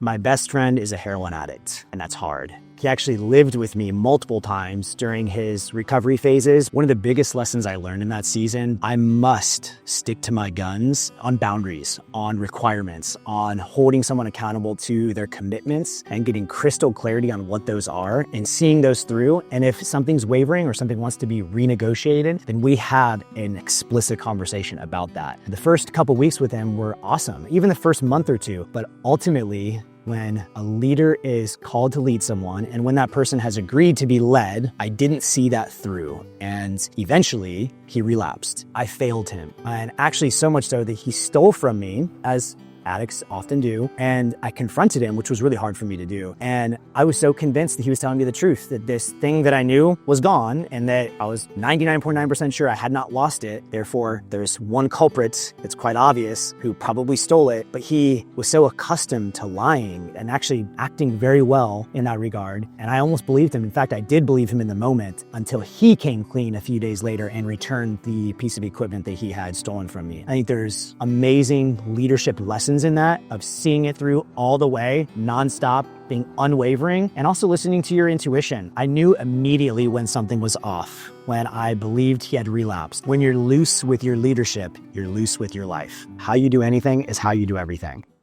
My best friend is a heroin addict, and that's hard. He actually lived with me multiple times during his recovery phases. One of the biggest lessons I learned in that season, I must stick to my guns on boundaries, on requirements, on holding someone accountable to their commitments and getting crystal clarity on what those are and seeing those through. And if something's wavering or something wants to be renegotiated, then we have an explicit conversation about that. The first couple weeks with him were awesome, even the first month or two, but ultimately, when a leader is called to lead someone and when that person has agreed to be led, I didn't see that through. And eventually he relapsed. I failed him. And actually so much so that he stole from me, as addicts often do. And I confronted him, which was really hard for me to do. And I was so convinced that he was telling me the truth, that this thing that I knew was gone and that I was 99.9% sure I had not lost it. Therefore, there's one culprit, it's quite obvious, who probably stole it. But he was so accustomed to lying and actually acting very well in that regard. And I almost believed him. In fact, I did believe him in the moment until he came clean a few days later and returned the piece of equipment that he had stolen from me. I think there's amazing leadership lessons in that, of seeing it through all the way, nonstop, being unwavering, and also listening to your intuition. I knew immediately when something was off, when I believed he had relapsed. When you're loose with your leadership, you're loose with your life. How you do anything is how you do everything.